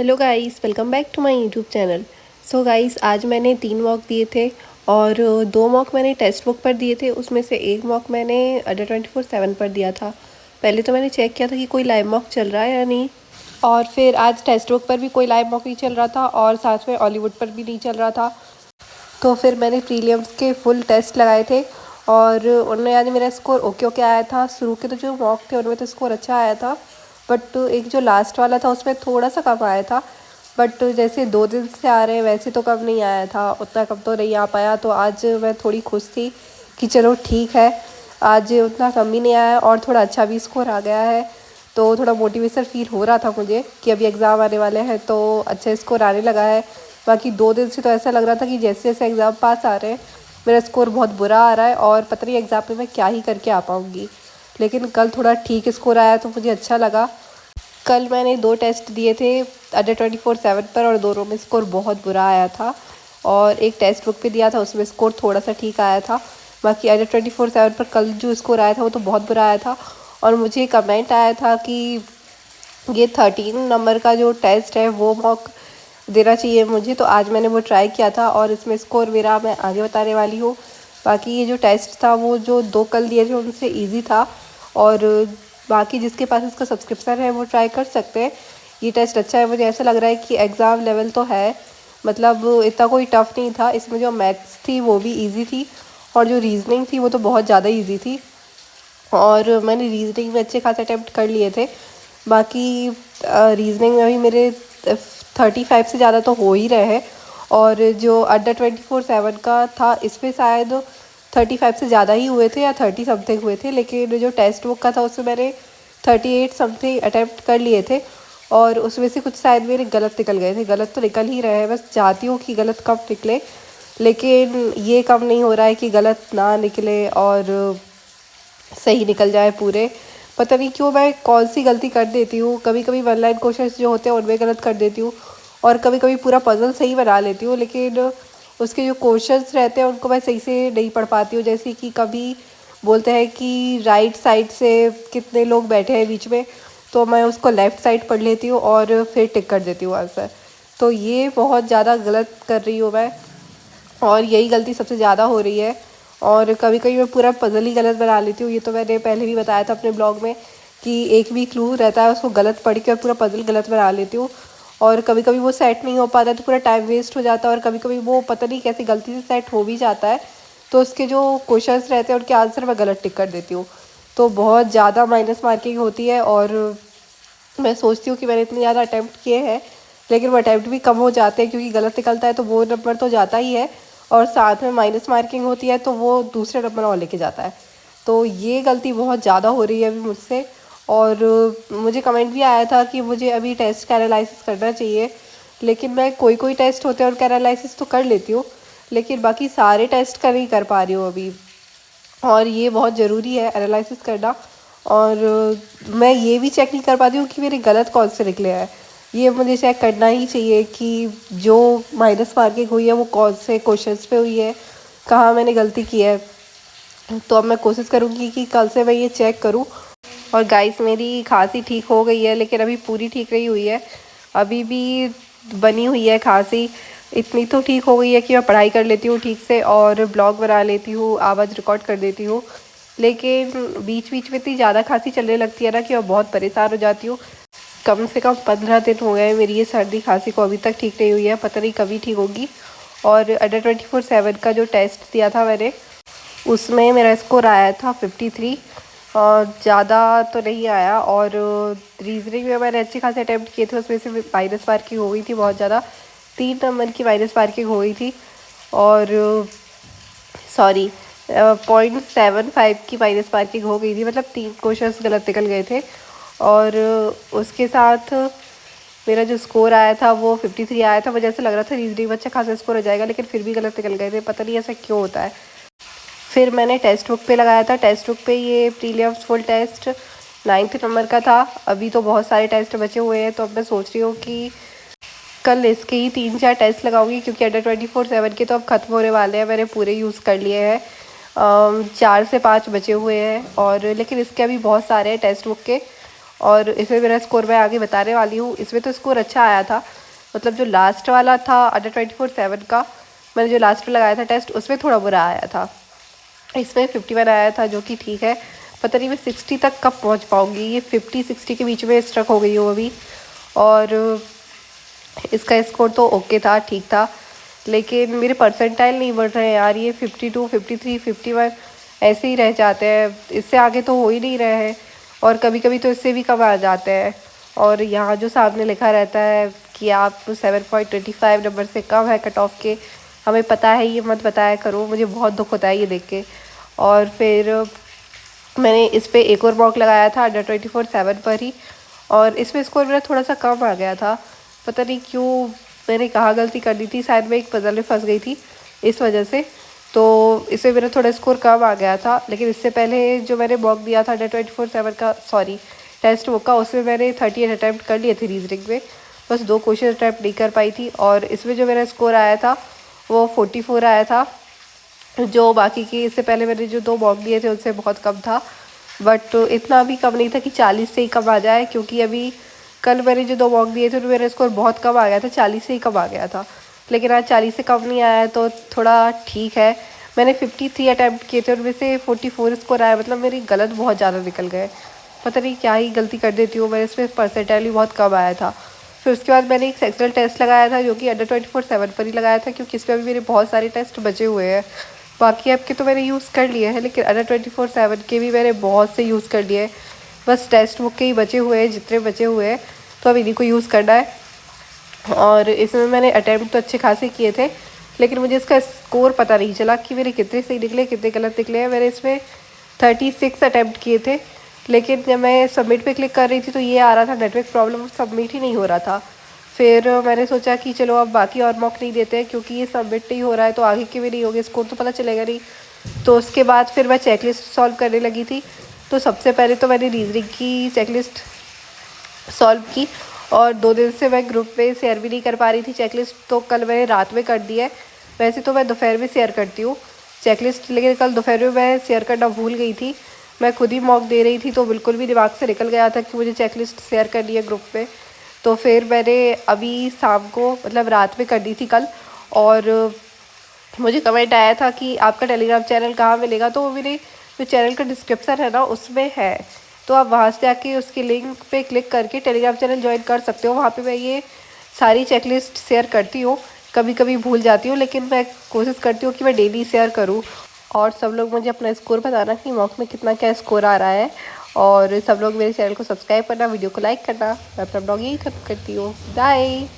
Hello guys, welcome back to my YouTube channel. So guys, आज मैंने 3 mock दिए थे और 2 मॉक मैंने टेक्स्ट बुक पर दिए थे। उसमें से एक मॉक मैंने अंडर 24/7 पर दिया था। पहले तो मैंने चेक किया था कि कोई लाइव मॉक चल रहा है या नहीं, और फिर आज टेक्स्ट बुक पर भी कोई लाइव मॉक नहीं चल रहा था और साथ में हॉलीवुड पर भी नहीं चल रहा था। तो फिर मैंने प्रीलिम्स के फुल टेस्ट लगाए थे और उनमें आज मेरा स्कोर ओके ओके आया था। शुरू के तो जो मॉक थे उनमें तो स्कोर अच्छा आया था, बट एक जो लास्ट वाला था उसमें थोड़ा सा कम आया था। बट जैसे 2 दिन से आ रहे हैं वैसे तो कम नहीं आया था, उतना कम तो नहीं आ पाया। तो आज मैं थोड़ी खुश थी कि चलो ठीक है, आज उतना कम भी नहीं आया और थोड़ा अच्छा भी स्कोर आ गया है। तो थोड़ा मोटिवेशन फील हो रहा था मुझे कि अभी एग्ज़ाम आने वाले हैं तो अच्छा स्कोर आने लगा है। बाकी 2 दिन से तो ऐसा लग रहा था कि जैसे जैसे एग्ज़ाम पास आ रहे हैं मेरा स्कोर बहुत बुरा आ रहा है और पता नहीं एग्ज़ाम में मैं क्या ही करके आ पाऊँगी। लेकिन कल थोड़ा ठीक स्कोर आया तो मुझे अच्छा लगा। कल मैंने 2 टेस्ट दिए थे अंडर 24/7 पर और दोनों में स्कोर बहुत बुरा आया था। और एक टेक्स्ट बुक पे दिया था, उसमें स्कोर थोड़ा सा ठीक आया था। बाकी अंडर 24/7 पर कल जो स्कोर आया था वो तो बहुत बुरा आया था। और मुझे कमेंट आया था कि ये 13 नंबर का जो टेस्ट है वो मॉक देना चाहिए मुझे, तो आज मैंने वो ट्राई किया था और इसमें स्कोर मेरा मैं आगे बताने वाली हूँ। बाकी ये जो टेस्ट था वो जो 2 कल दिए थे उनसे ईजी था, और बाकी जिसके पास इसका सब्सक्रिप्शन है वो ट्राई कर सकते हैं। ये टेस्ट अच्छा है, मुझे ऐसा लग रहा है कि एग्ज़ाम लेवल तो है, मतलब इतना कोई टफ़ नहीं था। इसमें जो मैथ्स थी वो भी ईजी थी और जो रीजनिंग थी वो तो बहुत ज़्यादा ईजी थी, और मैंने रीजनिंग में अच्छे खासे अटैम्प्ट कर लिए थे। बाकी रीजनिंग में भी मेरे 35 से ज़्यादा तो हो ही रहे हैं, और जो अंडर 24/7 का था इसमें शायद 35 से ज़्यादा ही हुए थे या 30 समथिंग हुए थे। लेकिन जो टेक्स्ट बुक का था उसमें मैंने 38 समथिंग अटैम्प्ट कर लिए थे, और उसमें से कुछ शायद मेरे गलत निकल गए थे। गलत तो निकल ही रहे हैं, बस चाहती हूँ कि गलत कम निकले, लेकिन ये कम नहीं हो रहा है कि गलत ना निकले और सही निकल जाए पूरे। पता नहीं क्यों मैं कौन सी गलती कर देती हूँ। कभी कभी वन लाइन क्वेश्चंस जो होते हैं उनमें गलत कर देती हूँ, और कभी कभी पूरा पजल सही बना लेती हूँ, लेकिन उसके जो क्वेश्चंस रहते हैं उनको मैं सही से नहीं पढ़ पाती हूँ। जैसे कि कभी बोलते हैं कि राइट साइड से कितने लोग बैठे हैं बीच में, तो मैं उसको लेफ़्ट साइड पढ़ लेती हूँ और फिर टिक कर देती हूँ आंसर। तो ये बहुत ज़्यादा गलत कर रही हूँ मैं, और यही गलती सबसे ज़्यादा हो रही है। और कभी कभी मैं पूरा पज़ल ही गलत बना लेती हूँ। ये तो मैंने पहले भी बताया था अपने ब्लॉग में कि एक भी क्लू रहता है उसको गलत पढ़ के और पूरा पज़ल गलत बना लेती हूँ, और कभी कभी वो सेट नहीं हो पाता है तो पूरा टाइम वेस्ट हो जाता है, और कभी कभी वो पता नहीं कैसी गलती से सेट हो भी जाता है तो उसके जो क्वेश्चंस रहते हैं उनके आंसर मैं गलत टिक कर देती हूँ। तो बहुत ज़्यादा माइनस मार्किंग होती है, और मैं सोचती हूँ कि मैंने इतने ज़्यादा अटैम्प्ट किए हैं लेकिन वो अटैम्प्ट भी कम हो जाते हैं, क्योंकि गलत निकलता है तो वो नंबर तो जाता ही है, और साथ में माइनस मार्किंग होती है तो वो दूसरे नंबर और लेके जाता है। तो ये गलती बहुत ज़्यादा हो रही है अभी मुझसे। और मुझे कमेंट भी आया था कि मुझे अभी टेस्ट का एनालिसिस करना चाहिए, लेकिन मैं कोई कोई टेस्ट होते हैं उनका एनालिसिस तो कर लेती हूँ, लेकिन बाकी सारे टेस्ट का नहीं कर पा रही हूँ अभी। और ये बहुत ज़रूरी है एनालिसिस करना, और मैं ये भी चेक नहीं कर पाती हूँ कि मेरे गलत कौन से निकले हैं। ये मुझे चेक करना ही चाहिए कि जो माइनस मार्किंग हुई है वो कौन से क्वेश्चंस पे हुई है, कहाँ मैंने गलती की है। तो अब मैं कोशिश करूँगी कि कल से मैं ये चेक करूँ। और गाइस, मेरी खांसी ठीक हो गई है लेकिन अभी पूरी ठीक नहीं हुई है, अभी भी बनी हुई है खांसी। इतनी तो ठीक हो गई है कि मैं पढ़ाई कर लेती हूँ ठीक से और ब्लॉग बना लेती हूँ, आवाज़ रिकॉर्ड कर देती हूँ, लेकिन बीच बीच में इतनी ज़्यादा खांसी चलने लगती है ना कि मैं बहुत परेशान हो जाती हूँ। कम से कम 15 दिन हो गए मेरी ये सर्दी खांसी को अभी तक ठीक नहीं हुई है, पता नहीं कभी ठीक होगी। और अंडर 24/7 का जो टेस्ट दिया था मैंने उसमें मेरा स्कोर आया था 53, और ज़्यादा तो नहीं आया। और रीजनिंग में मैंने अच्छे खासे अटैम्प्ट किए थे, उसमें से माइनस मार्किंग हो गई थी बहुत ज़्यादा, 3 नंबर की माइनस मार्किंग हो गई थी। और सॉरी 0.75 की माइनस मार्किंग हो गई थी, मतलब 3 क्वेश्चंस गलत निकल गए थे। और उसके साथ मेरा जो स्कोर आया था वो 53 आया था। मुझे ऐसा लग रहा था रीजनिंग में अच्छा खासा स्कोर हो जाएगा, लेकिन फिर भी गलत निकल गए थे, पता नहीं ऐसा क्यों होता है। फिर मैंने टेक्स्ट बुक पे लगाया था। टेक्स्ट बुक पे ये prelims full test 9th number का था। अभी तो बहुत सारे टेस्ट बचे हुए हैं, तो अब मैं सोच रही हूँ कि कल इसके ही 3-4 टेस्ट लगाऊंगी, क्योंकि अंडर 24/7 के तो अब ख़त्म होने वाले हैं, मैंने पूरे यूज़ कर लिए हैं। 4 से 5 बचे हुए हैं, और लेकिन इसके अभी बहुत सारे हैं टेक्स्ट बुक के, और इसमें मेरा स्कोर मैं आगे बताने वाली हूँ। इसमें तो स्कोर अच्छा आया था, मतलब जो लास्ट वाला था अंडर 24/7 का, मैंने जो लास्ट में लगाया था टेस्ट, उसमें थोड़ा बुरा आया था। इसमें 51 आया था, जो कि ठीक है। पता नहीं मैं 60 तक कब पहुंच पाऊंगी, ये 50-60 के बीच में स्ट्रक हो गई हूँ अभी। और इसका स्कोर तो ओके था, ठीक था, लेकिन मेरे परसेंटाइल नहीं बढ़ रहे हैं यार। ये 52, 53, 51 ऐसे ही रह जाते हैं, इससे आगे तो हो ही नहीं रहे हैं। और कभी कभी तो इससे भी कम आ जाते हैं। और यहाँ जो सामने लिखा रहता है कि आप 7.25 नंबर से कम है कट ऑफ के, हमें पता है, ये मत बताया करो, मुझे बहुत दुख होता है ये देख के। और फिर मैंने इस पर एक और मॉक लगाया था अंडर 24/7 पर ही, और इसमें स्कोर मेरा थोड़ा सा कम आ गया था। पता नहीं क्यों, मैंने कहाँ गलती कर दी थी, शायद मैं एक पजल में फंस गई थी इस वजह से। तो इसमें मेरा थोड़ा स्कोर कम आ गया था। लेकिन इससे पहले जो मैंने मॉक दिया था अंडर 24/7 का, सॉरी टेस्ट बुक का, उसमें मैंने 38 अटैम्प्ट कर लिए थे रीजनिंग में, बस 2 क्वेश्चन अटैम्प्ट नहीं कर पाई थी। और इसमें जो मेरा स्कोर आया था वो 44 आया था, जो बाकी की इससे पहले मैंने जो 2 मॉक दिए थे उनसे बहुत कम था। बट इतना भी कम नहीं था कि 40 से ही कम आ जाए, क्योंकि अभी कल मैंने जो 2 मॉक दिए थे तो मेरा स्कोर बहुत कम आ गया था, 40 से ही कम आ गया था। लेकिन आज 40 से कम नहीं आया, तो थोड़ा ठीक है। मैंने 53 अटैम्प्ट किए थे, उनमें से 44 स्कोर आया, मतलब मेरी गलत बहुत ज़्यादा निकल गए। पता नहीं क्या ही गलती कर देती हूँ मैं, इसमें परसेंटाइल भी बहुत कम आया था। फिर उसके बाद मैंने एक सेक्शनल टेस्ट लगाया था, जो कि अंडर 24/7 पर ही लगाया था, क्योंकि इसमें अभी मेरे बहुत सारे टेस्ट बचे हुए हैं। बाकी ऐप के तो मैंने यूज़ कर लिए हैं, लेकिन अंडर 24/7 के भी मैंने बहुत से यूज़ कर लिए हैं। बस टेस्ट बुक के ही बचे हुए हैं, जितने बचे हुए हैं, तो अब इन्हीं को यूज़ करना है। और इसमें मैंने अटैम्प्ट तो अच्छे खासे किए थे, लेकिन मुझे इसका स्कोर पता नहीं चला कि मेरे कितने सही निकले कितने गलत निकले हैं। मैंने इसमें 36 अटैम्प्ट किए थे, लेकिन जब मैं सबमिट पे क्लिक कर रही थी तो ये आ रहा था नेटवर्क प्रॉब्लम, सबमिट ही नहीं हो रहा था। फिर मैंने सोचा कि चलो अब बाकी और मॉक नहीं देते हैं, क्योंकि ये सबमिट नहीं हो रहा है तो आगे के भी नहीं होंगे, स्कोर तो पता चलेगा नहीं। तो उसके बाद फिर मैं चेकलिस्ट सॉल्व करने लगी थी। तो सबसे पहले तो मैंने रीजनिंग की चेकलिस्ट सॉल्व की, और 2 दिन से मैं ग्रुप में शेयर भी नहीं कर पा रही थी चेकलिस्ट, तो कल मैंने रात में कर दी है। वैसे तो मैं दोपहर में शेयर करती हूँ चेकलिस्ट, लेकिन कल दोपहर में मैं शेयर करना भूल गई थी। मैं खुद ही मॉक दे रही थी, तो बिल्कुल भी दिमाग से निकल गया था कि मुझे चेकलिस्ट शेयर करनी है ग्रुप में। तो फिर मैंने अभी शाम को, मतलब रात में कर दी थी कल। और मुझे कमेंट आया था कि आपका टेलीग्राम चैनल कहाँ मिलेगा, तो वो मेरे जो चैनल का डिस्क्रिप्शन है ना उसमें है, तो आप वहाँ से आके उसकी लिंक पे क्लिक करके टेलीग्राम चैनल ज्वाइन कर सकते हो। वहाँ पे मैं ये सारी चेकलिस्ट शेयर करती हूँ, कभी कभी भूल जाती हूँ, लेकिन मैं कोशिश करती हूँ कि मैं डेली शेयर करूँ। और सब लोग मुझे अपना स्कोर बताना कि मॉक में कितना क्या स्कोर आ रहा है। और सब लोग मेरे चैनल को सब्सक्राइब करना, वीडियो को लाइक करना। मैं अपना ब्लॉग यही खत्म करती हूँ, बाय।